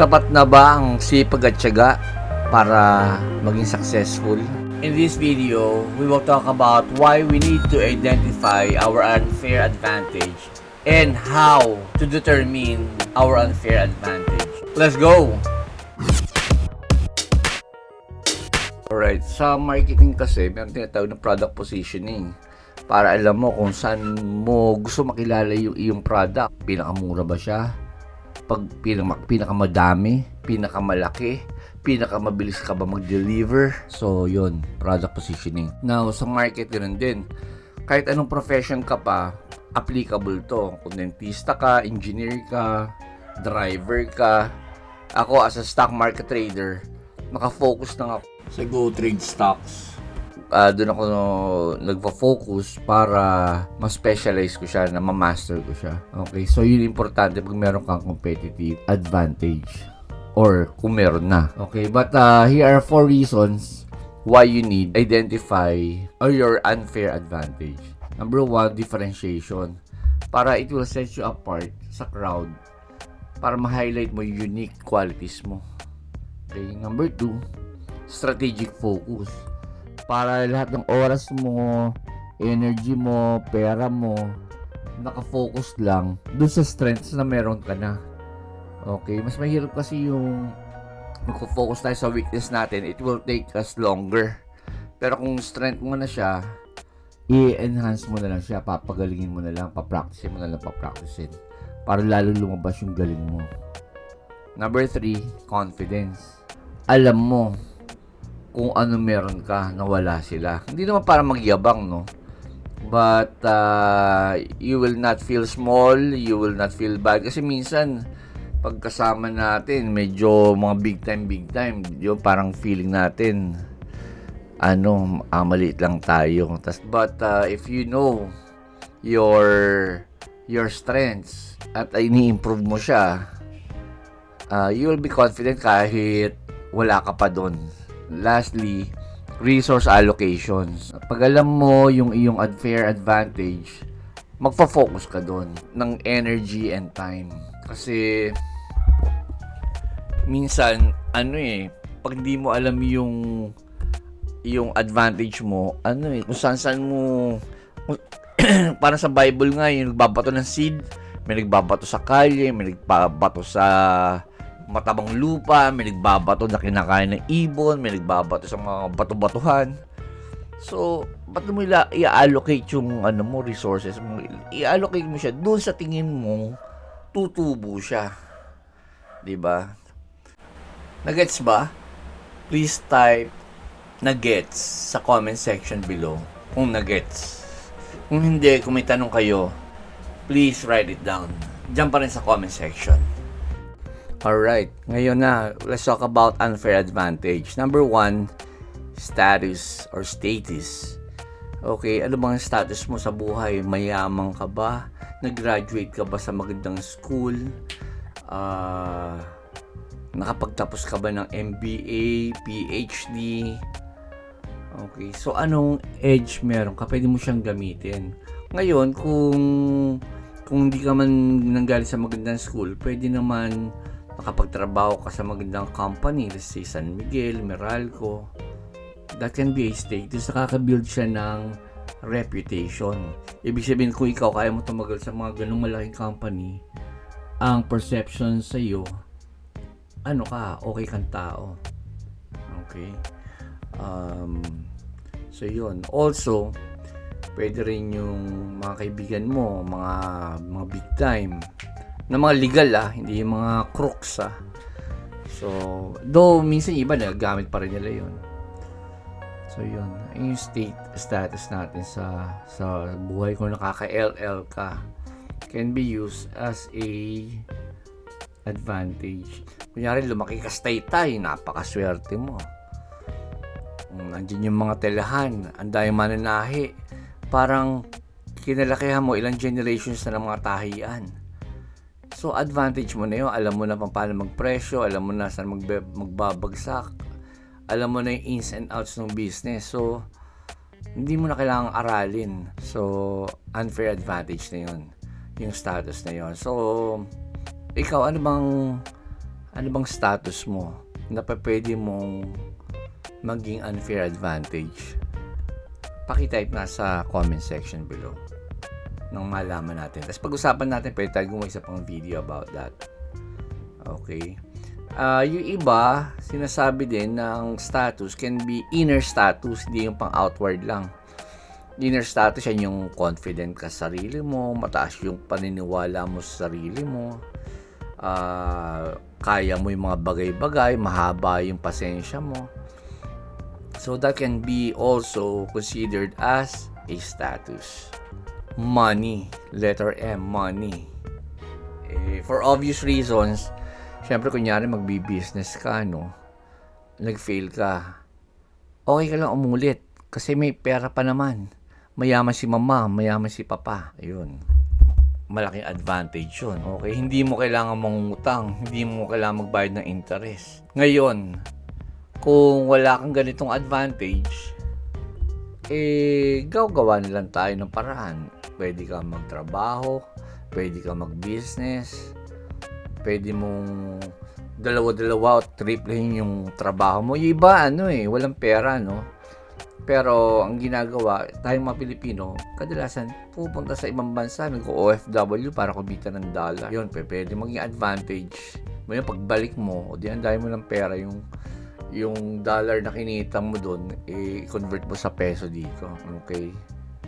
Sapat na ba ang sipag at tiyaga para maging successful? In this video, we will talk about why we need to identify our unfair advantage and how to determine our unfair advantage. Let's go! Alright, sa marketing kasi, meron tinatawag na product positioning. Para alam mo kung saan mo gusto makilala yung iyong product. Pinakamura ba siya? Pinakamadami? Pinakamalaki? Pinakamabilis ka ba mag-deliver? So, yun, product positioning. Now, sa market, ganoon din. Kahit anong profession ka pa, applicable to. Kung dentista ka, engineer ka, driver ka. Ako, as a stock market trader, nakafocus na ako sa GoTrade stocks. Doon ako nagpa-focus para ma-specialize ko siya, na ma-master ko siya. Okay, so yun importante pag meron kang competitive advantage or kung meron na. Okay, but here are 4 reasons why you need identify or your unfair advantage. Number 1, differentiation. Para it will set you apart sa crowd. Para ma-highlight mo yung unique qualities mo. Okay, number 2, strategic focus. Para lahat ng oras mo, energy mo, pera mo, nakafocus lang dun sa strengths na meron ka na. Okay, mas mahirap kasi yung mag-focus tayo sa weakness natin, it will take us longer. Pero kung strength mo na siya, i-enhance mo na lang siya, papagalingin mo na lang, papracticein mo na lang, papracticein. Para lalo lumabas yung galing mo. Number 3, confidence. Alam mo kung ano meron ka na wala sila. Hindi naman para magyabang, no? But you will not feel small, you will not feel bad. Kasi minsan, pagkasama natin, medyo mga big time, yung parang feeling natin, maliit lang tayo. But if you know your strengths at ini-improve mo siya, you will be confident kahit wala ka pa doon. Lastly, resource allocations. Pag alam mo yung iyong unfair advantage, magfo-focus ka doon ng energy and time. Kasi minsan pag di mo alam yung advantage mo, kung saan mo para sa Bible nga, yung nagbabato ng seed, may nagbabato sa kalye, may nagbabato sa matabang lupa, may nagbabato na kinakain ng ibon, may nagbabato sa mga bato-batuhan. So, ba't mo i-allocate yung resources mo? I-allocate mo siya doon sa tingin mo tutubo siya. 'Di ba? Nagets ba? Please type nagets sa comment section below kung nagets. Kung hindi, kung may tanong kayo, please write it down. Diyan pa rin sa comment section. Alright, ngayon na, let's talk about unfair advantage. Number 1, status or status. Okay, ano bang status mo sa buhay? Mayaman ka ba? Nag-graduate ka ba sa magandang school? Nakapagtapos ka ba ng MBA, PhD? Okay, so anong edge meron ka? Pwede mo siyang gamitin. Ngayon, kung hindi ka man nanggaling sa magandang school, pwede naman nakapagtrabaho ka sa magandang company, let's say San Miguel, Meralco. That can be a status. Nakaka-build siya ng reputation. Ibig sabihin, kung ikaw kaya mo tumagal sa mga ganung malaking company, ang perception sa iyo, okay kang tao. Okay? So yun. Also, pwede rin yung mga kaibigan mo, mga big time, na mga legal hindi yung mga crooks So, though minsan iba nagagamit pa rin nila yun. So yun, yung status natin sa buhay kung nakaka-LL ka can be used as a advantage. Kunyari, lumaki ka sa Taytay, napakaswerte mo. Nandiyan yung mga telahan, ang daming mananahi. Parang kinalakihan mo ilang generations na ng mga tahian. So, advantage mo na yun. Alam mo na paano magpresyo, alam mo na saan magbabagsak, alam mo na yung ins and outs ng business. So, hindi mo na kailangang aralin. So, unfair advantage na yun. Yung status na yun. So, ikaw, ano bang Ano bang status mo na pwede mong maging unfair advantage? Paki-type na sa comment section below nang malaman natin. Tapos pag-usapan natin, pwede tayo gumawa isa pang video about that. Okay. Yung iba, sinasabi din ng status can be inner status, hindi yung pang outward lang. Inner status, yan yung confident ka sa sarili mo, mataas yung paniniwala mo sa sarili mo, kaya mo yung mga bagay-bagay, mahaba yung pasensya mo. So that can be also considered as a status. Money, letter M, money. For obvious reasons, syempre kunyari magbi-business ka, no? Nag-fail ka. Okay ka lang umulit kasi may pera pa naman. Mayaman si mama, mayaman si papa. Ayun. Malaking advantage yun. Okay, hindi mo kailangan mangungutang, hindi mo kailangan magbayad ng interest. Ngayon, kung wala kang ganitong advantage, gagawa na lang tayo ng paraan. Pwede kang magtrabaho, pwede kang mag-business, pwede mong dalawa-dalawa o triplehin yung trabaho mo. Yung iba, walang pera, no? Pero, ang ginagawa, tayong mga Pilipino, kadalasan, pupunta sa ibang bansa, nag-OFW para kumita ng dollar. Yun, pwede maging advantage. Ngayon, pagbalik mo, o di ang dahil mo ng pera, yung dollar na kinita mo doon, convert mo sa peso dito. Okay?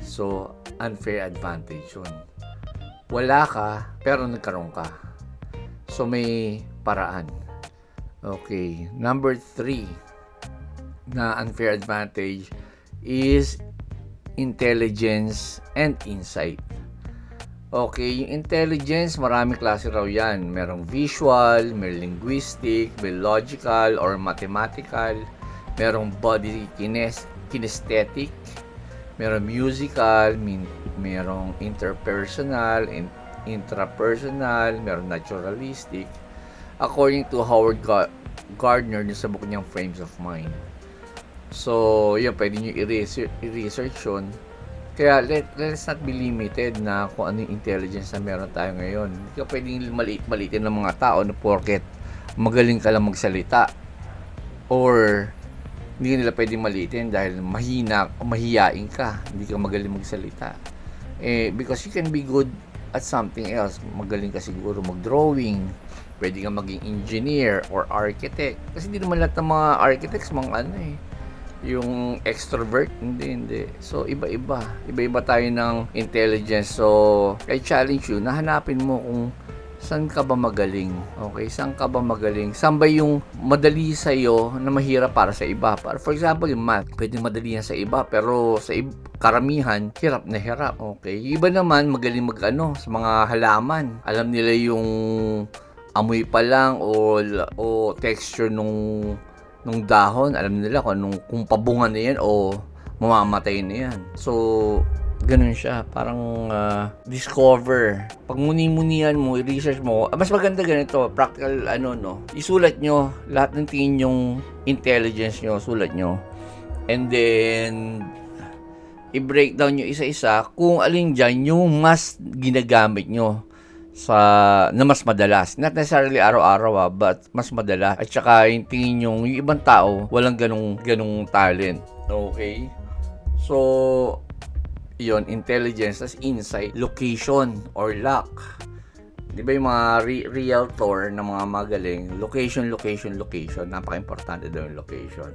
So, unfair advantage yun. Wala ka, pero nagkaroon ka. So, may paraan. Okay. Number 3 na unfair advantage is intelligence and insight. Okay, yung intelligence, maraming klase raw yan. Merong visual, may linguistic, may logical or mathematical, merong body kinesthetic, merong musical, merong interpersonal, intrapersonal, merong naturalistic. According to Howard Gardner sa book niyang Frames of Mind. So, yun, pwede nyo i-research yun. Kaya, let's not be limited na kung ano yung intelligence na meron tayo ngayon. Hindi ka pwedeng maliit-malitin ng mga tao na porket magaling ka lang magsalita. Or, hindi ka nila pwedeng maliitin dahil mahiyain ka. Hindi ka magaling magsalita. Because you can be good at something else. Magaling ka siguro mag-drawing. Pwede ka maging engineer or architect. Kasi hindi naman lahat ng mga architects, yung extrovert, hindi. So, iba-iba tayo ng intelligence. So, I challenge you, nahanapin mo kung saan ka ba magaling. Okay, saan ka ba magaling? Saan ba yung madali sa'yo na mahirap para sa iba? For example, yung math, pwede madali yan sa iba, pero sa karamihan, hirap na hirap. Okay, iba naman magaling sa mga halaman. Alam nila yung amoy pa lang o texture nung dahon, alam nila kung pabungan na yan o mamamatay na yan. So, ganun siya. Parang discover. Pag muni-munian mo, i-research mo, mas maganda ganito, practical, isulat nyo, lahat ng tingin yung intelligence nyo, sulat nyo. And then, i-breakdown nyo isa-isa kung alin dyan yung mas ginagamit nyo na mas madalas. Not necessarily araw-araw, but mas madalas. At saka yung tingin yung ibang tao, walang ganung talent. Okay? So, yon, intelligence, as insight, location or luck. Di ba yung mga realtor na mga magaling, location. Napaka-importante daw yung location.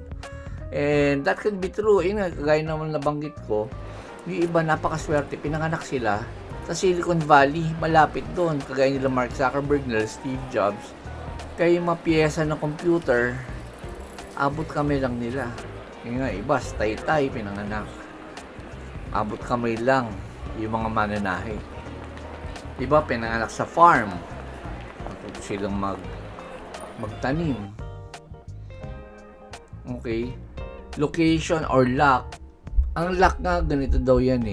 And that can be true. Kagaya naman nabanggit ko, yung iba napakaswerte, pinanganak sila sa Silicon Valley, malapit doon. Kagaya nila Mark Zuckerberg, nila Steve Jobs. Kaya yung mga piyesa ng computer, abot kamay lang nila. Yung nga, iba, sa Taytay, pinanganak. Abot kamay lang yung mga mananahe. Iba, pinanganak sa farm. Matuto silang magtanim. Okay? Location or luck. Ang luck nga, ganito daw yan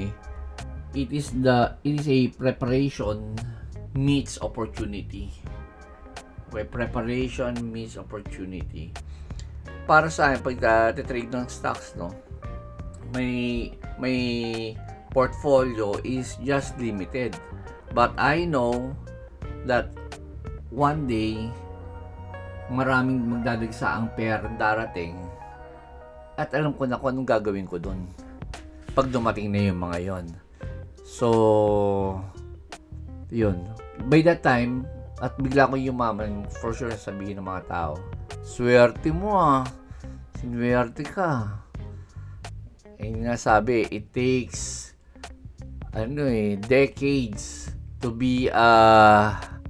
It is a preparation meets opportunity. Okay, preparation meets opportunity. Para sa akin, pag trade ng stocks, may portfolio is just limited. But I know that one day maraming magdadagsa ang pera darating at alam ko na kung anong gagawin ko dun pag dumating na yung mga yon. So, yun. By that time, at bigla ko yumaman, for sure sabihin ng mga tao, swerte mo sinwerte ka. Nga sabi, it takes decades to be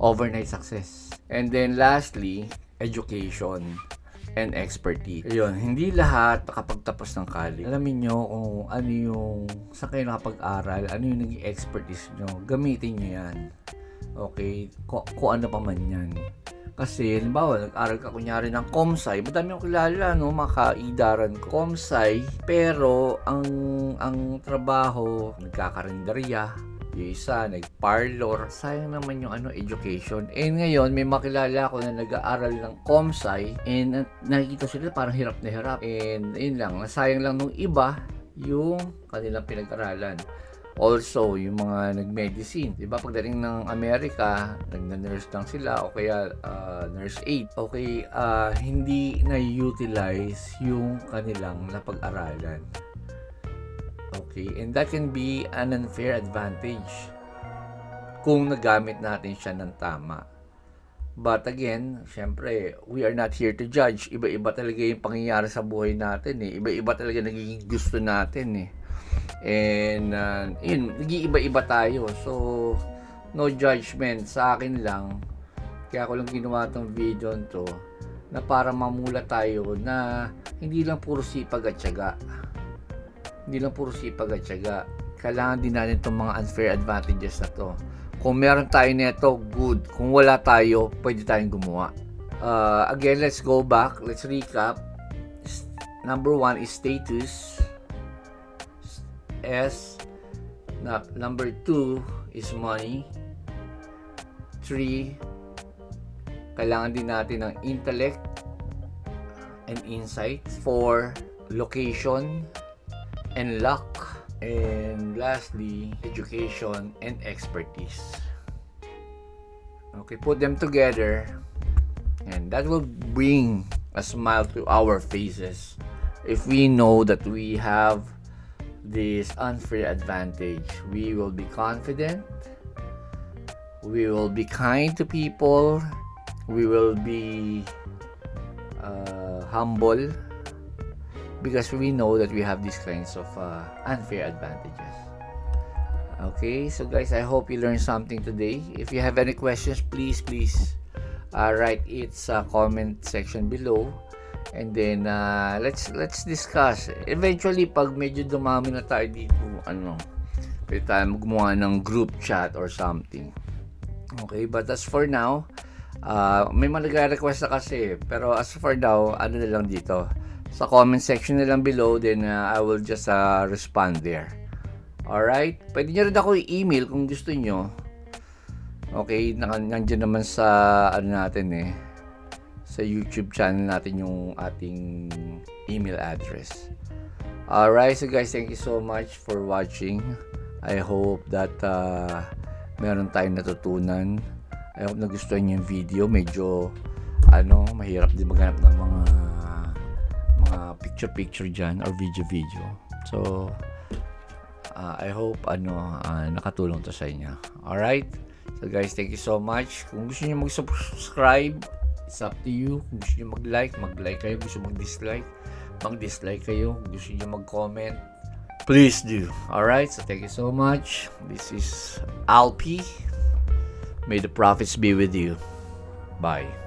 overnight success. And then lastly, education and expertise. Ayun, hindi lahat nakapagtapos ng college. Alamin nyo kung ano yung saan kayo nakapag-aral, ano yung naging expertise nyo. Gamitin nyo yan. Okay? Kung ano pa man yan. Kasi, halimbawa, nag-aral ka kunyari ng Comsci, madami akong kilala, no, mga kaidaran ko. Comsci, pero ang trabaho, nagkakarinderya, yung isa, nag-parlor. Sayang naman yung education. And ngayon, may makilala ako na nag-aaral ng Comsci and nakikita sila parang hirap na hirap. And yun lang, nasayang lang nung iba yung kanilang pinag-aralan. Also, yung mga nag-medicine. Diba, pagdating ng Amerika, nag-nurse lang sila o kaya nurse aid. Okay, hindi na-utilize yung kanilang napag-aralan. Okay, and that can be an unfair advantage kung nagamit natin siya ng tama. But again, syempre, we are not here to judge. Iba-iba talaga yung pangyayari sa buhay natin Iba-iba talaga nagiging gusto natin And yun, nag-iiba-iba tayo. So, no judgment sa akin lang. Kaya ko lang ginawa tong video to na para mamula tayo na hindi lang puro sipag at tiyaga. Hindi lang puro sipag at tiyaga. Kailangan din natin itong mga unfair advantages na to. Kung meron tayo nito, good. Kung wala tayo, pwede tayong gumawa. Again, let's go back. Let's recap. Number 1 is status. Number 2 is money. 3, kailangan din natin ng intellect and insight. 4, location and luck. And lastly, education and expertise. Okay, put them together and that will bring a smile to our faces if we know that we have this unfair advantage. We will be confident, we will be kind to people, we will be humble, because we know that we have these kinds of unfair advantages. Okay, so guys, I hope you learned something today. If you have any questions, please write it sa comment section below. And then let's discuss. Eventually, pag medyo dumami na tayo dito, pwede tayo gumawa ng group chat or something. Okay, but as for now, may mga request na kasi. Pero as for now, ano na lang dito, sa comment section na lang below, then I will just respond there. Alright? Pwede nyo rin ako i-email kung gusto nyo. Okay, nandiyan naman sa natin sa YouTube channel natin yung ating email address. Alright, so guys, thank you so much for watching. I hope that meron tayong natutunan. I hope nagustuhan nyo yung video. Medyo mahirap din maghanap ng mga picture dyan or video. So I hope nakatulong to sa inyo. Alright, so guys, thank you so much. Kung gusto niyo mag-subscribe, it's up to you. Kung gusto niyo mag-like kayo. Gusto mag-dislike kayo. Gusto niyo mag-comment, please do. Alright, so thank you so much. This is Alpi. May the prophets be with you. Bye.